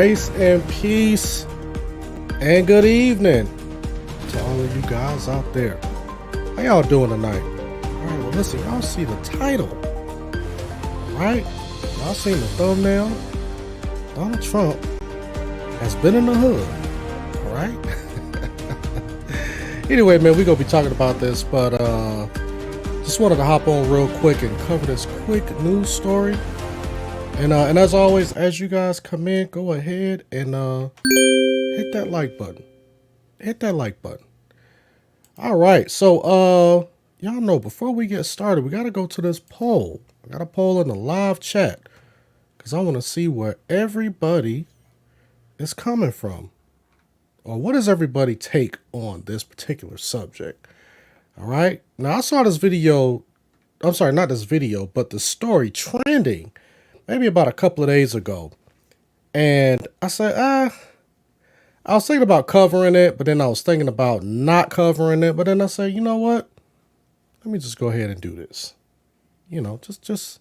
Grace and peace and good evening to all of you guys out there. How y'all doing tonight? All right, well listen, y'all see the title, right? Y'all seen the thumbnail? Donald Trump has been in the hood, all right? Anyway, man, we're gonna be talking about this, but just wanted to hop on real quick and cover this quick news story. And as always, as you guys come in, go ahead and hit that like button. Hit that like button. All right, so y'all know before we get started, we gotta go to this poll. I got a poll in the live chat because I want to see where everybody is coming from, or what does everybody take on this particular subject. All right, now I saw this video. I'm sorry, not this video, but the story trending maybe about a couple of days ago. And I said, I was thinking about covering it, but then I was thinking about not covering it. But then I said, you know what? Let me just go ahead and do this. You know, just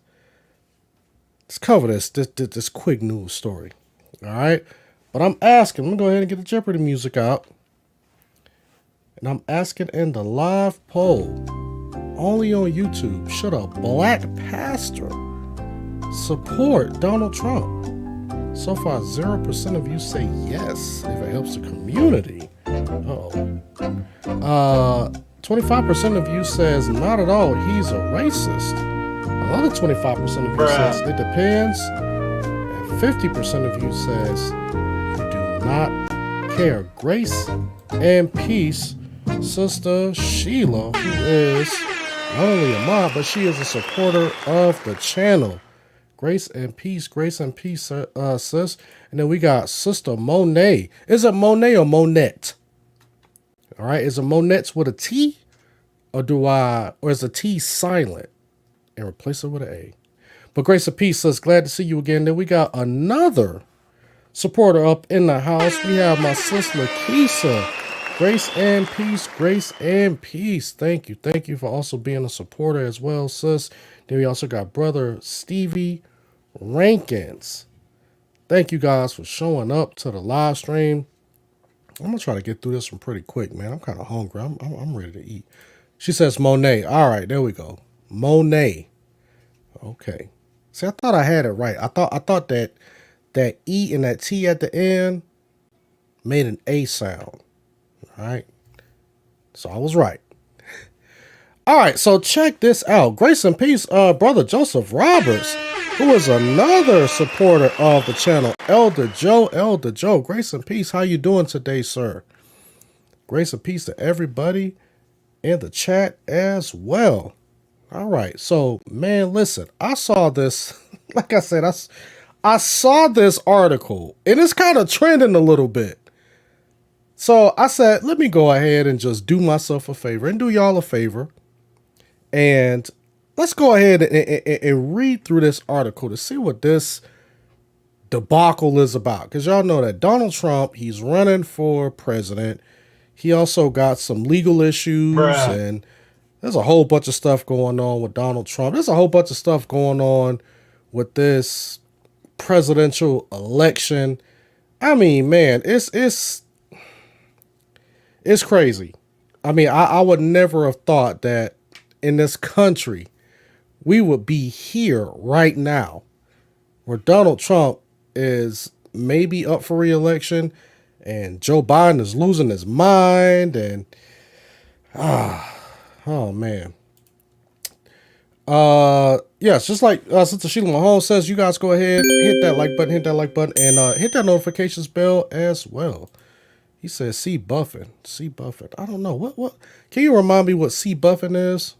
cover this quick news story. All right. But I'm asking, let me go ahead and get the Jeopardy music out. And I'm asking in the live poll, only on YouTube, should a black pastor support Donald Trump? So far, 0% of you say yes if it helps the community. 25% of you says not at all, he's a racist. Another 25% of you says it depends. And 50% of you says you do not care. Grace and peace, Sister Sheila, who is not only a mod, but she is a supporter of the channel. Grace and peace, sis. And then we got Sister Monet. Is it Monet or Monette? All right, is it Monette with a T? Or is the T silent and replace it with an A? But Grace and peace says, glad to see you again. Then we got another supporter up in the house. We have my sister Lakeisha. Grace and peace, grace and peace. Thank you. Thank you for also being a supporter as well, sis. Then we also got brother Stevie Rankins. Thank you guys for showing up to the live stream. I'm gonna try to get through this one pretty quick, man. I'm kind of hungry. I'm ready to eat. She says Monet. All right, there we go. Monet. Okay. See, I thought I had it right. I thought that E and that T at the end made an A sound. All right. So I was right. All right, so check this out. Grace and peace, brother Joseph Roberts, who is another supporter of the channel. Elder Joe. Grace and peace. How you doing today, sir? Grace and peace to everybody in the chat as well. All right, so man, listen, I saw this. Like I said, I saw this article, and it's kind of trending a little bit. So I said, let me go ahead and just do myself a favor and do y'all a favor. And let's go ahead and read through this article to see what this debacle is about. Because y'all know that Donald Trump, he's running for president. He also got some legal issues, and there's a whole bunch of stuff going on with Donald Trump. There's a whole bunch of stuff going on with this presidential election. I mean, man, it's crazy. I mean, I would never have thought that in this country we would be here right now where Donald Trump is maybe up for re-election and Joe Biden is losing his mind. And oh man. Yes, just like Sister Sheila Mahone says, you guys go ahead, hit that like button, and hit that notifications bell as well. He says C Buffin. I don't know. What can you remind me what C Buffin is?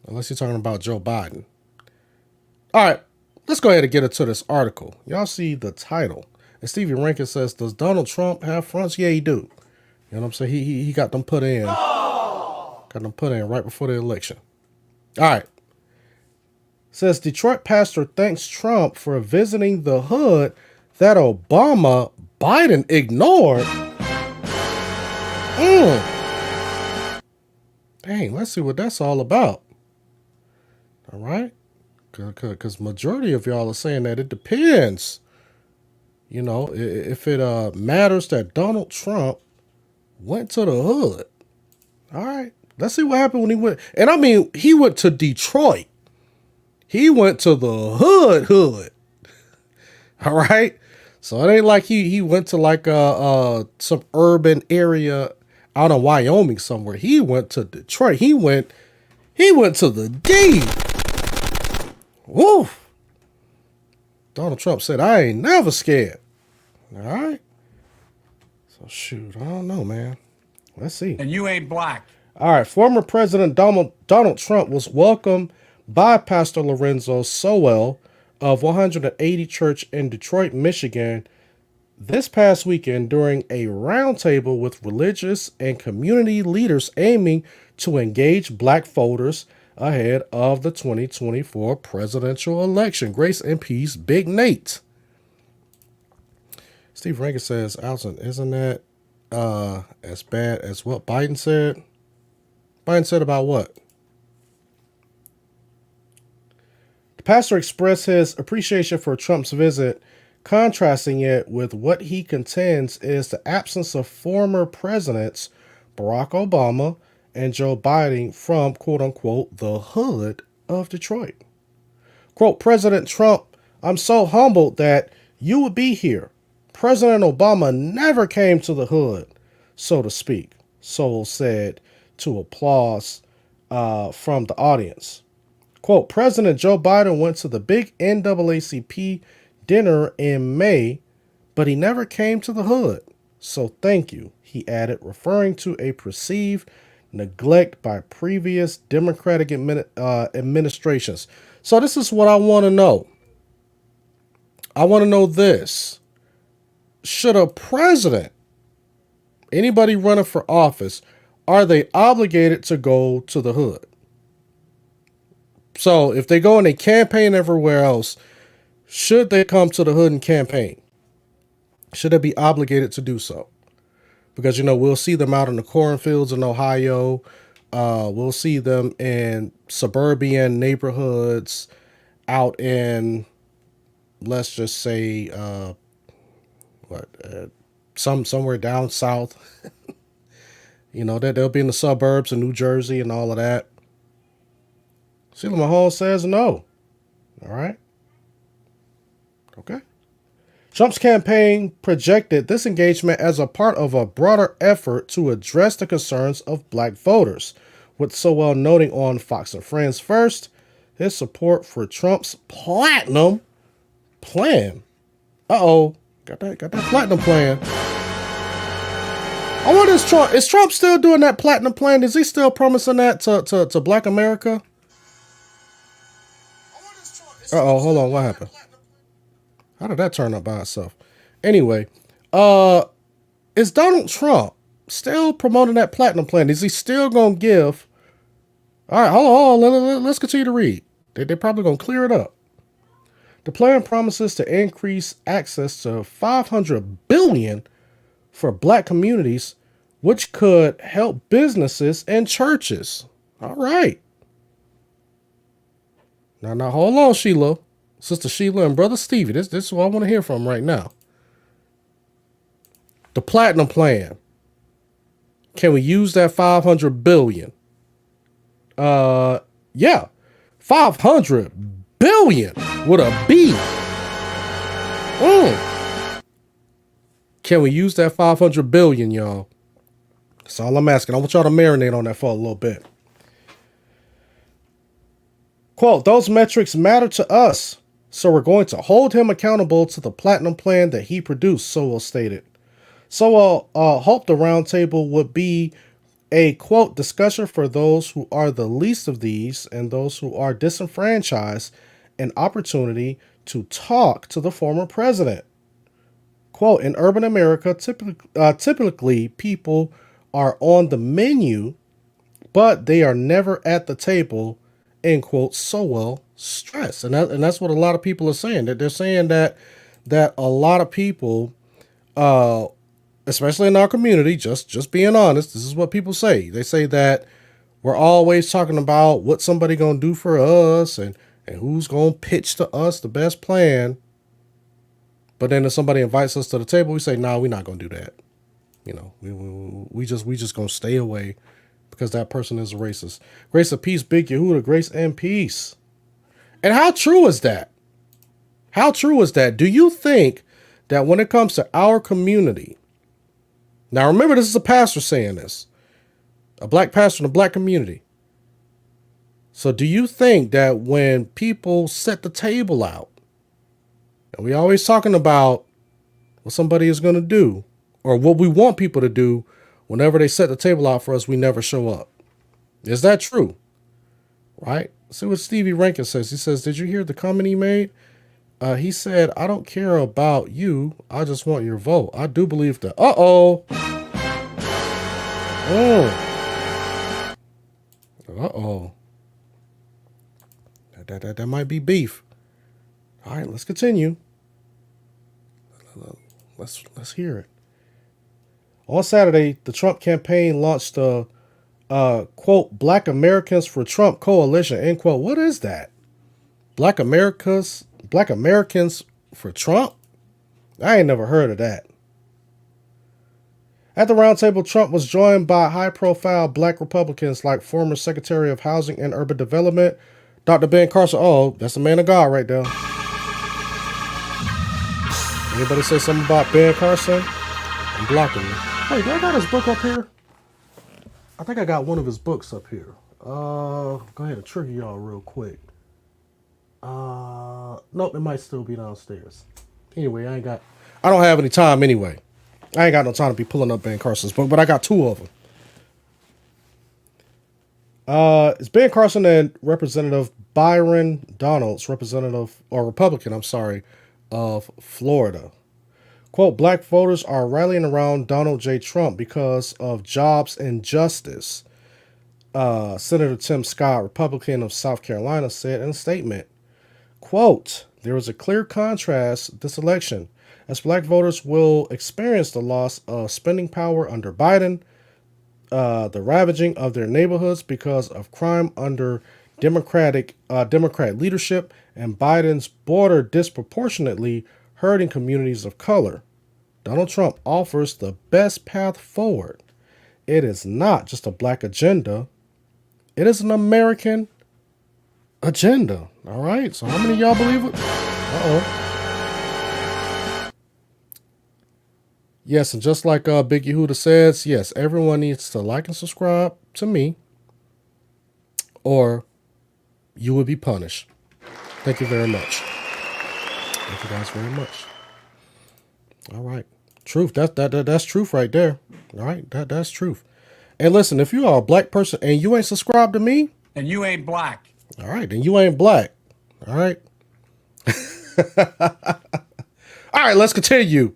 Unless you're talking about Joe Biden. All right, let's go ahead and get into this article. Y'all see the title. And Stevie Rankin says, does Donald Trump have fronts? Yeah, he do. You know what I'm saying? He got them put in. Got them put in right before the election. All right. Says Detroit pastor thanks Trump for visiting the hood that Biden ignored. Dang, let's see what that's all about. All right. Because majority of y'all are saying that it depends. You know, if it matters that Donald Trump went to the hood. All right. Let's see what happened when he went. And I mean, he went to Detroit. He went to the hood. All right. So it ain't like he went to like some urban area out in Wyoming somewhere. He went to Detroit. He went to the D. Woo. Donald Trump said, I ain't never scared. All right. So shoot, I don't know, man. Let's see. And you ain't black. All right. Former President Donald Trump was welcomed by Pastor Lorenzo Sowell of 180 Church in Detroit, Michigan, this past weekend during a roundtable with religious and community leaders aiming to engage black voters ahead of the 2024 presidential election. Grace and peace, Big Nate. Steve Rankin says, Alton, isn't that as bad as what Biden said? Biden said about what? The pastor expressed his appreciation for Trump's visit, contrasting it with what he contends is the absence of former presidents Barack Obama and Joe Biden from, quote unquote, the hood of Detroit. Quote, President Trump, I'm so humbled that you would be here. President Obama never came to the hood, so to speak, Sowell said to applause from the audience. Quote, President Joe Biden went to the big NAACP dinner in May, but he never came to the hood. So thank you, he added, referring to a perceived neglect by previous Democratic administrations. So this is what I want to know. I want to know this. Should a president, anybody running for office, are they obligated to go to the hood? So if they go and they campaign everywhere else, should they come to the hood and campaign? Should they be obligated to do so? Because, you know, we'll see them out in the cornfields in Ohio. We'll see them in suburban neighborhoods out in, let's just say, somewhere down south. You know, that they'll be in the suburbs of New Jersey and all of that. Sheila Mahal says no. All right. Okay. Trump's campaign projected this engagement as a part of a broader effort to address the concerns of black voters, with Sowell noting on Fox and Friends first his support for Trump's platinum plan. Uh-oh. Got that platinum plan. I wonder, is Trump still doing that platinum plan? Is he still promising that to black America? Uh-oh, hold on, what happened? How did that turn up by itself? Anyway, is Donald Trump still promoting that platinum plan? Is he still going to give... All right, hold on, let's continue to read. They're probably going to clear it up. The plan promises to increase access to $500 billion for black communities, which could help businesses and churches. All right. Now, hold on, Sheila. Sister Sheila and Brother Stevie. This is what I want to hear from right now. The platinum plan. Can we use that $500 billion? Yeah. $500 billion with a B. Can we use that $500 billion, y'all? That's all I'm asking. I want y'all to marinate on that for a little bit. Quote, those metrics matter to us, so we're going to hold him accountable to the platinum plan that he produced, Sowell stated. Sowell hoped the roundtable would be a, quote, discussion for those who are the least of these and those who are disenfranchised, an opportunity to talk to the former president. Quote, in urban America, typically people are on the menu, but they are never at the table, end quote, Sowell stressed. And that's what a lot of people are saying. That they're saying that a lot of people, especially in our community, just being honest, this is what people say. They say that we're always talking about what somebody gonna do for us and who's gonna pitch to us the best plan. But then if somebody invites us to the table, we say, nah, we're not going to do that. You know, we just going to stay away because that person is a racist. Grace of peace, Big Yehuda, grace and peace. And how true is that? How true is that? Do you think that when it comes to our community, now remember, this is a pastor saying this, a black pastor in a black community. So do you think that when people set the table out, and we always talking about what somebody is going to do or what we want people to do, whenever they set the table out for us, we never show up. Is that true? Right? See what Stevie Rankin says. He says, did you hear the comment he made? He said, I don't care about you. I just want your vote. I do believe that. Uh-oh. Oh. Uh-oh. That might be beef. All right, let's continue. Let's hear it. On Saturday, the Trump campaign launched the quote, Black Americans for Trump coalition, end quote. What is that? Black Americans for Trump? I ain't never heard of that. At the roundtable, Trump was joined by high-profile black Republicans like former Secretary of Housing and Urban Development, Dr. Ben Carson. Oh, that's the man of God right there. Anybody say something about Ben Carson? I'm blocking you. Hey, do I got his book up here? I think I got one of his books up here. Go ahead and trigger y'all real quick. Nope, it might still be downstairs. Anyway, I don't have any time anyway. I ain't got no time to be pulling up Ben Carson's book, but I got two of them. It's Ben Carson and Representative Byron Donalds, Republican, of Florida. Quote, Black voters are rallying around Donald J. Trump because of jobs and justice. Senator Tim Scott, Republican of South Carolina, said in a statement, quote, there is a clear contrast this election as black voters will experience the loss of spending power under Biden, the ravaging of their neighborhoods because of crime under Democrat leadership, and Biden's border disproportionately hurting communities of color. Donald Trump offers the best path forward. It is not just a black agenda. It is an American agenda. All right. So how many of y'all believe it? Uh-oh. Yes, and just like Big Yehuda says, yes, everyone needs to like and subscribe to me, or you will be punished. Thank you very much. Thank you guys very much. All right. Truth. That's truth right there. All right. That's truth. And listen, if you are a black person and you ain't subscribed to me, and you ain't black. All right, then you ain't black. All right. All right, let's continue.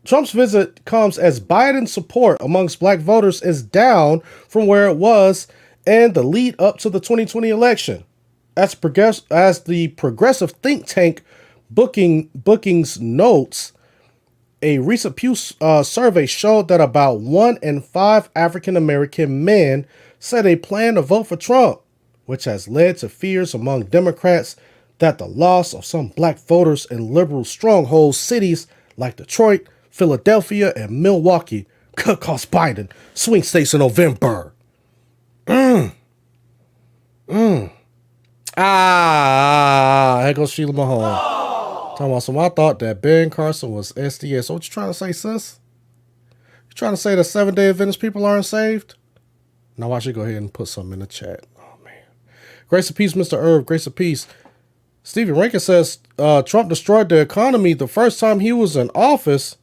Trump's visit comes as Biden's support amongst black voters is down from where it was in the lead up to the 2020 election. As the progressive think tank Bookings notes, a recent Pew survey showed that about 1 in 5 African American men said they plan to vote for Trump, which has led to fears among Democrats that the loss of some black voters in liberal stronghold cities like Detroit, Philadelphia, and Milwaukee could cost Biden swing states in November. Here goes Sheila Mahone. Talking about some, I thought that Ben Carson was SDS. So what you trying to say, sis? You trying to say that Seventh-day Adventist people aren't saved? Now I should go ahead and put something in the chat. Oh, man. Grace of peace, Mr. Irv. Grace of peace. Stephen Rankin says Trump destroyed the economy the first time he was in office.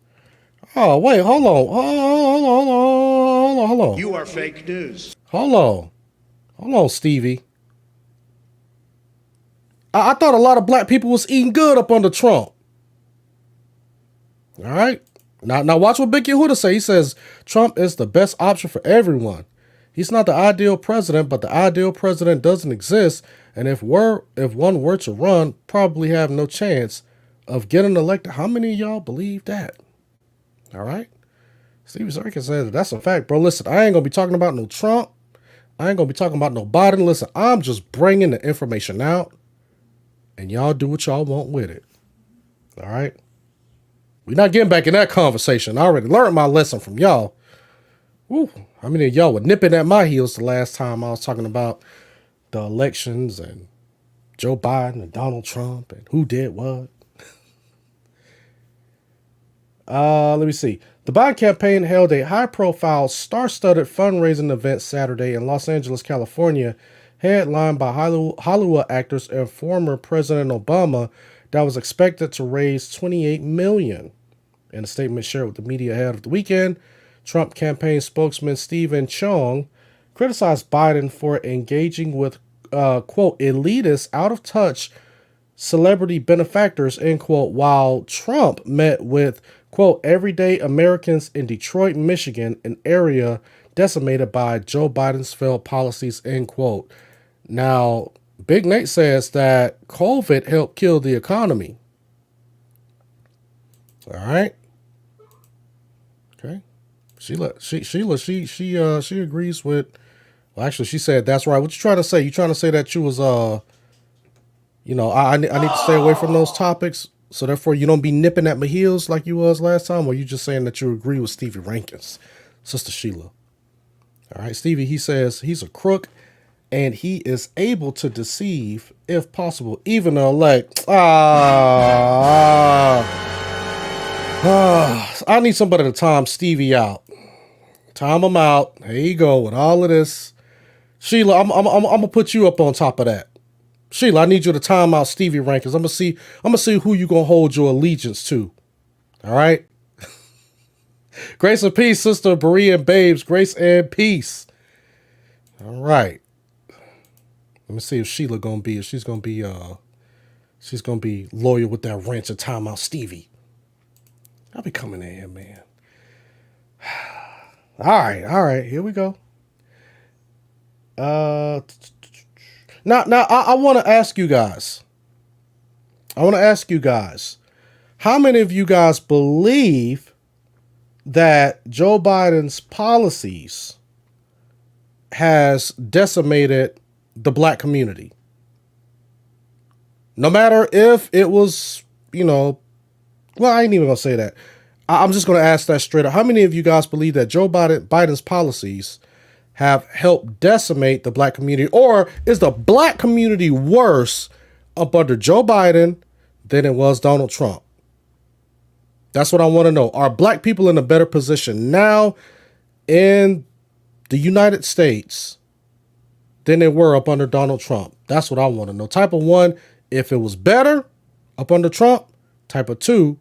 Oh, wait, hold on. You are fake news. Hold on, Stevie. I thought a lot of black people was eating good up under Trump. All right. Now watch what Big Yehuda say. He says Trump is the best option for everyone. He's not the ideal president, but the ideal president doesn't exist. And if one were to run, probably have no chance of getting elected. How many of y'all believe that? All right. Stevie Sarkis says that's a fact, bro. Listen, I ain't going to be talking about no Trump. I ain't gonna be talking about no Biden. Listen, I'm just bringing the information out, and y'all do what y'all want with it. All right? We're not getting back in that conversation. I already learned my lesson from y'all. Woo. How many of y'all were nipping at my heels the last time I was talking about the elections and Joe Biden and Donald Trump and who did what? Let me see. The Biden campaign held a high-profile, star-studded fundraising event Saturday in Los Angeles, California, headlined by Hollywood actors and former President Obama, that was expected to raise $28 million. In a statement shared with the media ahead of the weekend, Trump campaign spokesman Stephen Chung criticized Biden for engaging with, quote, elitist, out-of-touch celebrity benefactors, end quote, while Trump met with, quote, everyday Americans in Detroit, Michigan, an area decimated by Joe Biden's failed policies, end quote. Now, Big Nate says that COVID helped kill the economy. All right. Okay. Sheila, she agrees with, well, actually, she said, that's right. What you trying to say? You trying to say that you was, you know, I need to stay away from those topics, so therefore you don't be nipping at my heels like you was last time, or you just saying that you agree with Stevie Rankins, Sister Sheila? All right, Stevie, he says he's a crook, and he is able to deceive, if possible, even the elect. I need somebody to time Stevie out. Time him out. There you go with all of this. Sheila, I'm gonna put you up on top of that. Sheila, I need you to time out Stevie Rankins. I'm gonna see who you gonna hold your allegiance to. All right. Grace and peace, Sister Berea and Babes. Grace and peace. All right. Let me see if Sheila gonna be. If she's gonna be loyal with that wrench and time out Stevie. I'll be coming in here, man. All right. Here we go. Now, I want to ask you guys. How many of you guys believe that Joe Biden's policies has decimated the black community? No matter if it was, you know, well, I ain't even gonna say that. I'm just gonna ask that straight up. How many of you guys believe that Joe Biden's policies have helped decimate the black community, or is the black community worse up under Joe Biden than it was Donald Trump? That's what I want to know. Are black people in a better position now in the United States than they were up under Donald Trump? That's what I want to know. Type of 1, if it was better up under Trump. Type of 2,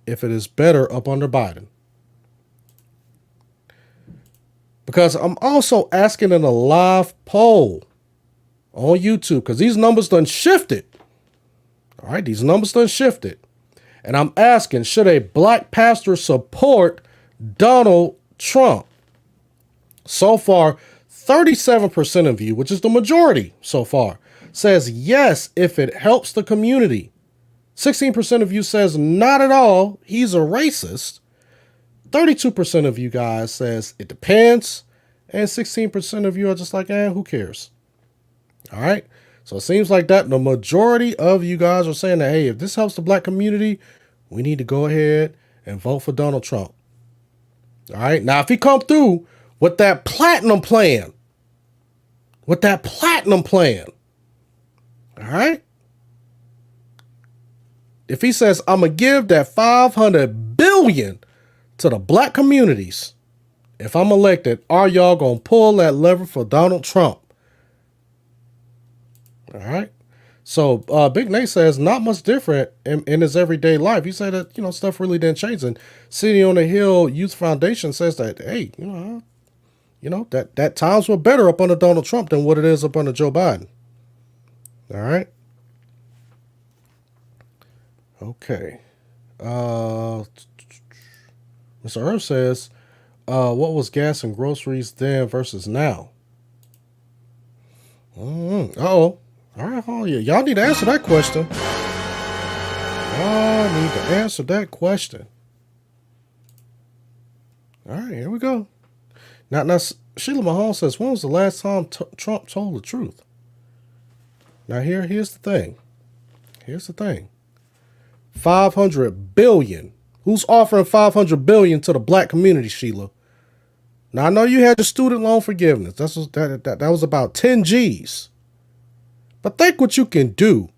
if it is better up under Biden. Because I'm also asking in a live poll on YouTube, because these numbers done shifted. All right, these numbers done shifted. And I'm asking, should a black pastor support Donald Trump? So far, 37% of you, which is the majority so far, says yes if it helps the community. 16% of you says not at all, he's a racist. 32% of you guys says it depends. And 16% of you are just like, who cares? All right. So it seems like that the majority of you guys are saying that, hey, if this helps the black community, we need to go ahead and vote for Donald Trump. All right. Now, if he come through with that platinum plan, all right. If he says, I'm going to give that $500 billion to the black communities, if I'm elected, are y'all going to pull that lever for Donald Trump? All right. So Big Nate says not much different in his everyday life. He said that, stuff really didn't change. And City on the Hill Youth Foundation says that, hey, that times were better up under Donald Trump than what it is up under Joe Biden. All right. Okay. Mr. Irv says, what was gas and groceries then versus now? Uh-oh. All right. Oh, yeah. Y'all need to answer that question. All right, here we go. Now, Sheila Mahone says, when was the last time Trump told the truth? Now, here's the thing. Here's the thing. 500 billion. Who's offering 500 billion to the black community, Sheila? Now, I know you had your student loan forgiveness. That was about 10 G's. But think what you can do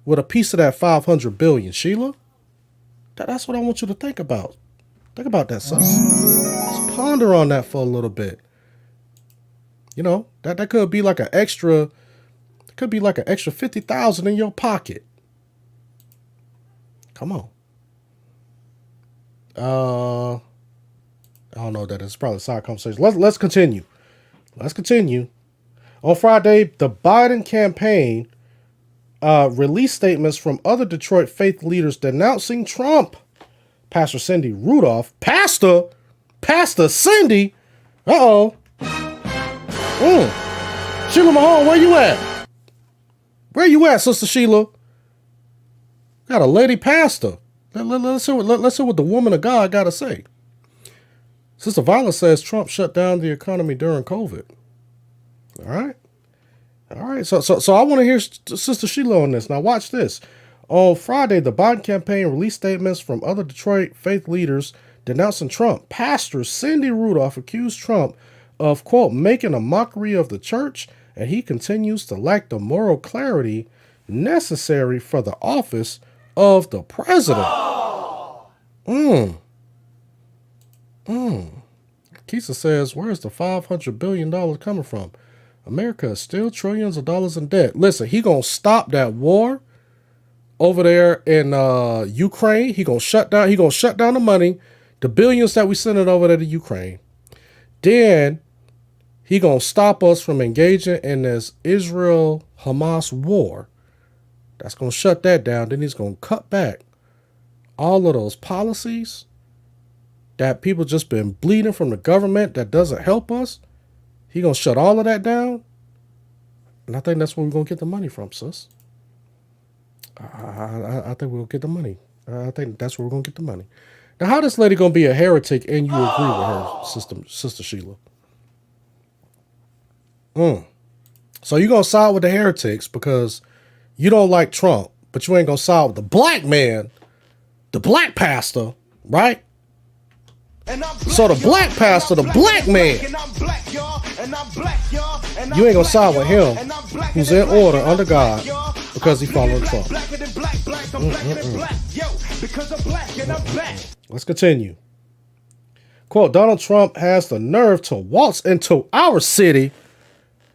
with a piece of that 500 billion, Sheila. That's what I want you to think about. Think about that, son. Just ponder on that for a little bit. You know, that could be like an extra, extra 50,000 in your pocket. Come on. I don't know what that is. It's probably a side conversation. Let's continue. Let's continue. On Friday, the Biden campaign released statements from other Detroit faith leaders denouncing Trump. Pastor Cindy Rudolph. Pastor Cindy. Uh-oh. Sheila Mahone, where you at? Where you at, Sister Sheila? Got a lady pastor. Let's hear what the woman of God got to say. Sister Violet says Trump shut down the economy during COVID. All right. So I want to hear Sister Sheila on this. Now watch this. On Friday, the Biden campaign released statements from other Detroit faith leaders denouncing Trump. Pastor Cindy Rudolph accused Trump of, quote, making a mockery of the church, and he continues to lack the moral clarity necessary for the office of the president. Keisha says, where's the $500 billion coming from? America is still trillions of dollars in debt. Listen, he gonna stop that war over there in Ukraine. He gonna shut down the money, the billions that we send it over there to Ukraine. Then he gonna stop us from engaging in this Israel-Hamas war. That's gonna shut that down. Then he's gonna cut back all of those policies that people just been bleeding from the government that doesn't help us. He gonna shut all of that down. And I think that's where we're gonna get the money from, sis. I think we'll get the money. I think that's where we're gonna get the money. Now, how this lady gonna be a heretic and you agree with her, Sister Sheila? So you gonna side with the heretics because you don't like Trump, but you ain't gonna side with the black man, the black pastor, right? So the black pastor, the black man, you ain't gonna side with him, who's in order under God, because he following Trump. Let's continue. Quote, Donald Trump has the nerve to waltz into our city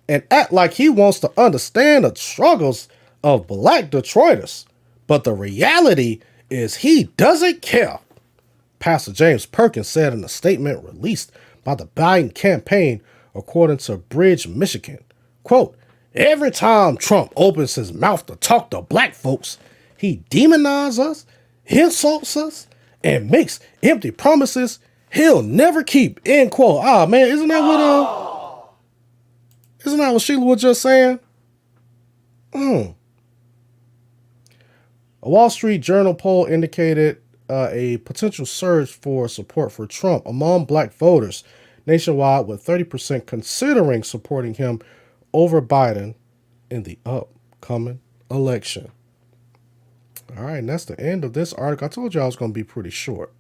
and act like he wants to understand the struggles of black Detroiters. But the reality is he doesn't care. Pastor James Perkins said in a statement released by the Biden campaign, according to Bridge, Michigan. Quote, every time Trump opens his mouth to talk to black folks, he demonizes us, insults us, and makes empty promises he'll never keep. End quote. Ah, man, isn't that what Sheila was just saying? A Wall Street Journal poll indicated a potential surge for support for Trump among black voters nationwide, with 30% considering supporting him over Biden in the upcoming election. All right, and that's the end of this article. I told you I was going to be pretty short.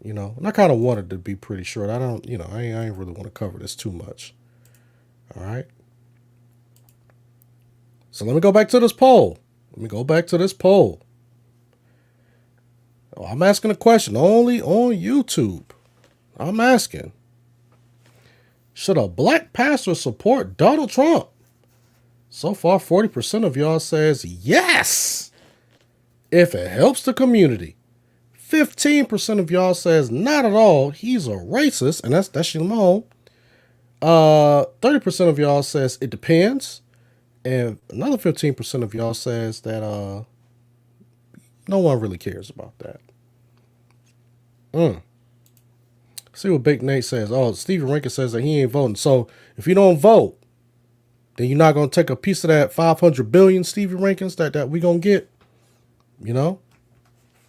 You know, and I kind of wanted to be pretty short. I ain't really want to cover this too much. All right. So let me go back to this poll. Oh, I'm asking a question only on YouTube. I'm asking, should a black pastor support Donald Trump? So far, 40% of y'all says yes, if it helps the community. 15% of y'all says not at all, he's a racist, and that's Sheila Mahone. 30% of y'all says it depends, and another 15% of y'all says that no one really cares about that. See what Big Nate says. Oh, Stevie Rankin says that he ain't voting. So if you don't vote, then you're not gonna take a piece of that 500 billion, Stevie Rankins, that we gonna get. You know,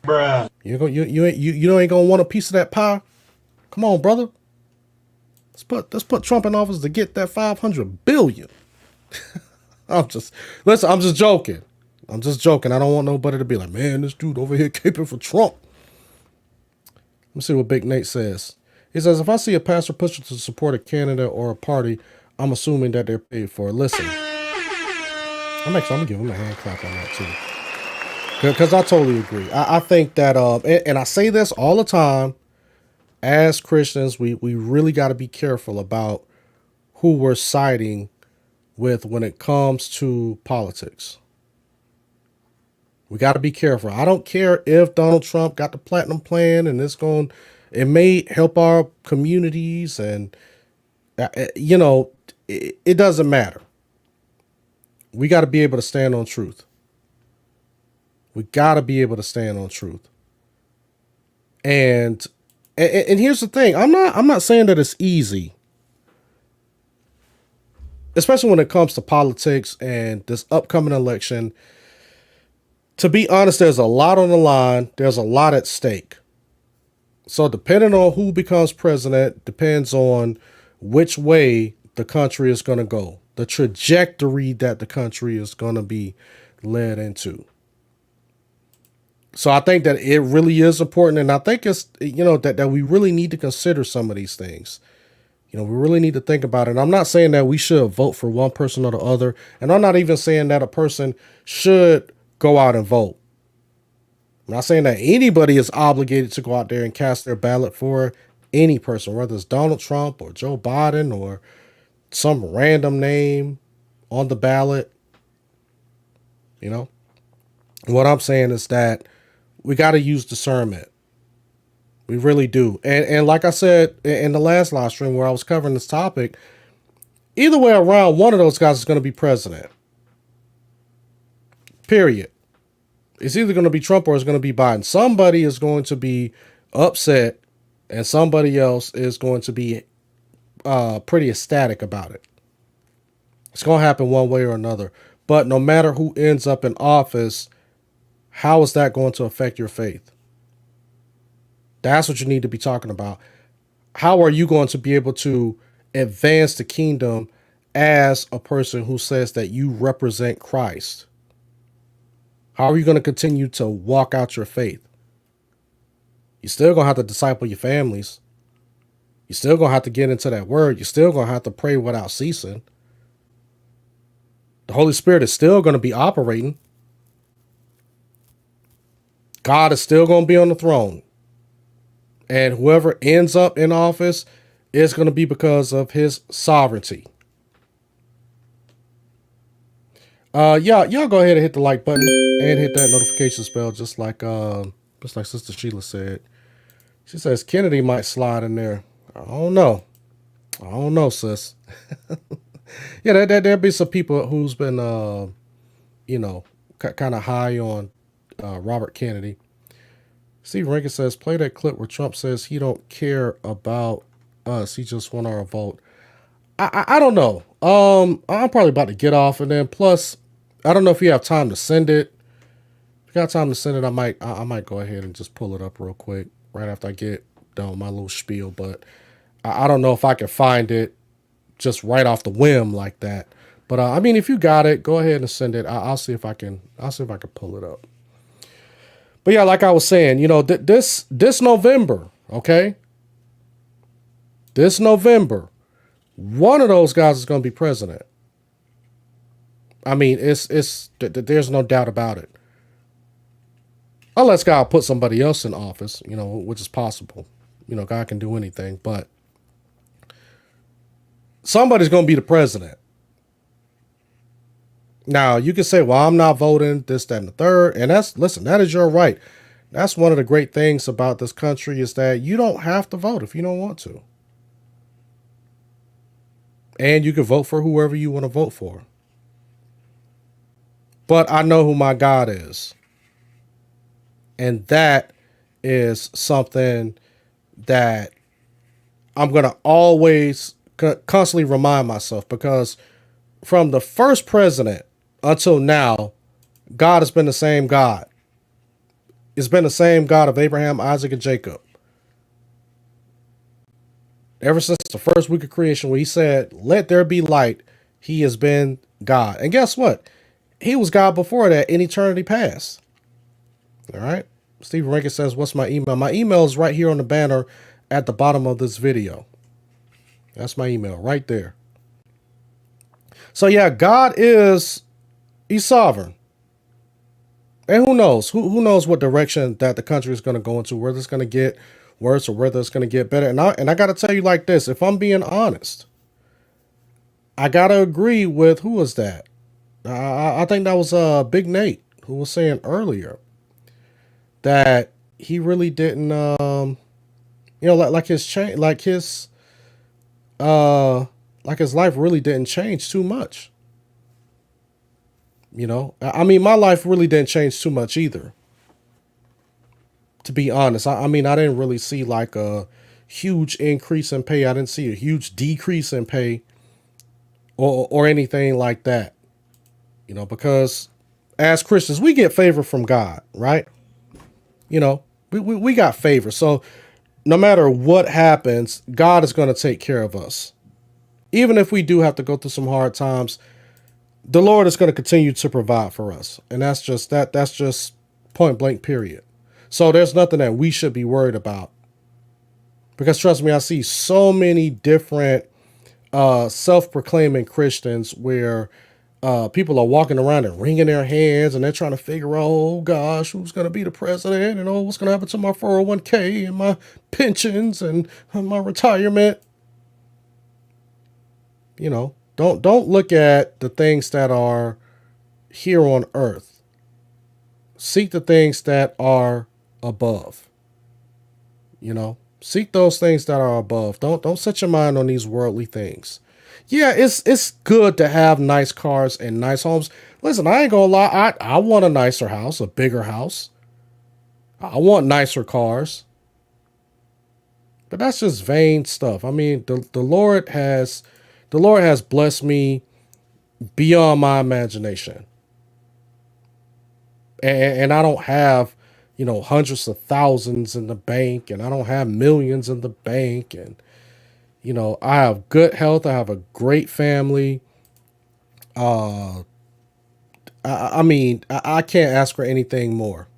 Bruh. you ain't gonna want a piece of that pie. Come on, brother. Let's put Trump in office to get that 500 billion. I'm just joking. I'm just joking. I don't want nobody to be like, man, this dude over here caping for Trump. Let me see what Big Nate says. He says, if I see a pastor pushing to support a candidate or a party, I'm assuming that they're paid for it. Listen, I'm gonna give him a hand clap on that too. Because I totally agree. I think that, and I say this all the time, as Christians, we really got to be careful about who we're siding with when it comes to politics. We got to be careful. I don't care if Donald Trump got the platinum plan and it may help our communities and, it doesn't matter. We got to be able to stand on truth. We got to be able to stand on truth. And here's the thing. I'm not saying that it's easy, especially when it comes to politics and this upcoming election. To be honest, there's a lot on the line. There's a lot at stake. So depending on who becomes president depends on which way the country is going to go, the trajectory that the country is going to be led into. So I think that it really is important. And I think it's, that we really need to consider some of these things. We really need to think about it. I'm not saying that we should vote for one person or the other. And I'm not even saying that a person should go out and vote. I'm not saying that anybody is obligated to go out there and cast their ballot for any person, whether it's Donald Trump or Joe Biden or some random name on the ballot. What I'm saying is that we got to use discernment. We really do. And like I said in the last live stream where I was covering this topic, either way around, one of those guys is going to be president. Period. It's either going to be Trump or it's going to be Biden. Somebody is going to be upset and somebody else is going to be pretty ecstatic about it. It's going to happen one way or another. But no matter who ends up in office, how is that going to affect your faith? That's what you need to be talking about. How are you going to be able to advance the kingdom as a person who says that you represent Christ? How are you going to continue to walk out your faith? You're still going to have to disciple your families. You're still going to have to get into that word. You're still going to have to pray without ceasing. The Holy Spirit is still going to be operating. God is still going to be on the throne. And whoever ends up in office is going to be because of his sovereignty. Y'all go ahead and hit the like button and hit that notification bell, just like Sister Sheila said. She says Kennedy might slide in there. I don't know, sis. Yeah, there'll be some people who's been, kind of high on Robert Kennedy. Steve Rankin says, play that clip where Trump says he don't care about us. He just want our vote. I don't know. I'm probably about to get off, and then plus, I don't know if you have time to send it. If you got time to send it, I might go ahead and just pull it up real quick right after I get done with my little spiel. But I don't know if I can find it just right off the whim like that. But if you got it, go ahead and send it. I'll see if I can pull it up. But yeah, like I was saying, this November, okay? This November, one of those guys is going to be president. There's no doubt about it. Unless God put somebody else in office, which is possible. God can do anything, but somebody's going to be the president. Now, you can say, well, I'm not voting, this, that, and the third. And that is your right. That's one of the great things about this country is that you don't have to vote if you don't want to. And you can vote for whoever you want to vote for. But I know who my God is. And that is something that I'm going to always constantly remind myself, because from the first president until now, God has been the same God. It's been the same God of Abraham, Isaac, and Jacob. Ever since the first week of creation, when he said, "Let there be light," he has been God. And guess what? He was God before that in eternity past. All right. Stephen Rankin says, "What's my email?" My email is right here on the banner at the bottom of this video. That's my email right there. So yeah, God he's sovereign. And who knows? Who knows what direction that the country is going to go into, whether it's going to get worse or whether it's going to get better. And I got to tell you like this, if I'm being honest, I got to agree with, who was that? I think that was Big Nate, who was saying earlier that he really didn't, like his change, like his life really didn't change too much. I mean, my life really didn't change too much either. To be honest, I mean, I didn't really see like a huge increase in pay. I didn't see a huge decrease in pay or anything like that. Because as Christians, we get favor from God, right? We got favor. So no matter what happens, God is going to take care of us. Even if we do have to go through some hard times, the Lord is going to continue to provide for us. And that's just point blank, period. So there's nothing that we should be worried about. Because trust me, I see so many different self-proclaiming Christians where people are walking around and wringing their hands and they're trying to figure out, oh gosh, who's going to be the president, and what's going to happen to my 401k and my pensions and my retirement. Don't look at the things that are here on earth. Seek the things that are above. Seek those things that are above. Don't set your mind on these worldly things. Yeah, it's good to have nice cars and nice homes. Listen, I ain't gonna lie. I want a nicer house, a bigger house. I want nicer cars. But that's just vain stuff. I mean, the Lord has blessed me beyond my imagination. And I don't have, hundreds of thousands in the bank, and I don't have millions in the bank. And, I have good health. I have a great family. I can't ask for anything more.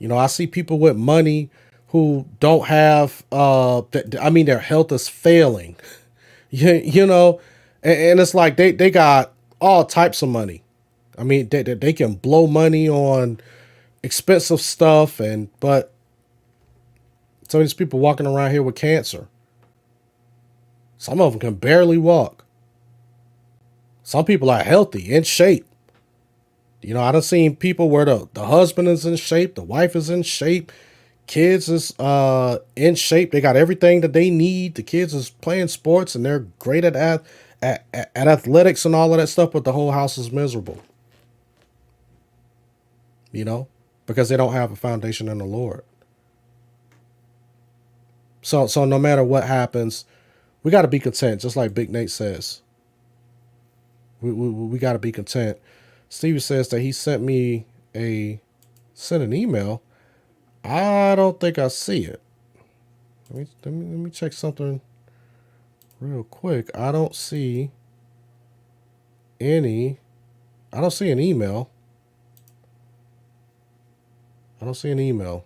I see people with money who don't have, their health is failing. And it's like they got all types of money. I mean, they can blow money on expensive stuff, but some of these people walking around here with cancer. Some of them can barely walk. Some people are healthy, in shape. I done seen people where the husband is in shape, the wife is in shape, kids is in shape. They got everything that they need. The kids is playing sports and they're great at athletics and all of that stuff, but the whole house is miserable. Because they don't have a foundation in the Lord. So no matter what happens, we got to be content, just like Big Nate says. We got to be content. Stevie says that he sent an email. I don't think I see it. Let me check something real quick. I don't see an email. I don't see an email.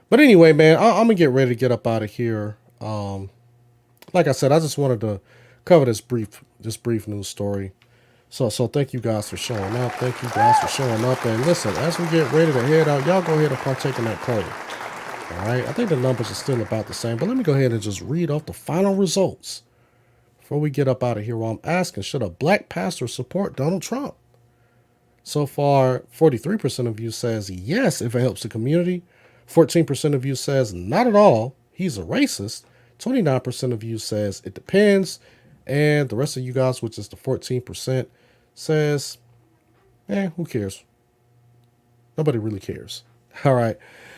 But anyway, man, I'm going to get ready to get up out of here. Like I said, I just wanted to cover this brief news story. So thank you guys for showing up. Thank you guys for showing up. And listen, as we get ready to head out, y'all go ahead and partake in that poll. All right. I think the numbers are still about the same, but let me go ahead and just read off the final results before we get up out of here. While I'm asking, should a black pastor support Donald Trump? So far, 43% of you says yes if it helps the community. 14% of you says not at all, he's a racist. 29% of you says it depends. And the rest of you guys, which is the 14%, says, who cares? Nobody really cares. All right.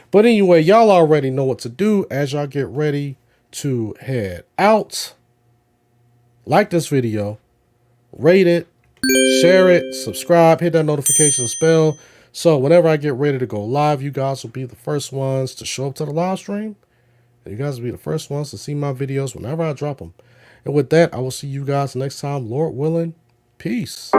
But anyway, y'all already know what to do as y'all get ready to head out. Like this video, rate it, share it, subscribe, hit that notification bell. So whenever I get ready to go live, you guys will be the first ones to show up to the live stream You guys will be the first ones to see my videos whenever I drop them. And with that, I will see you guys next time, Lord willing. Peace.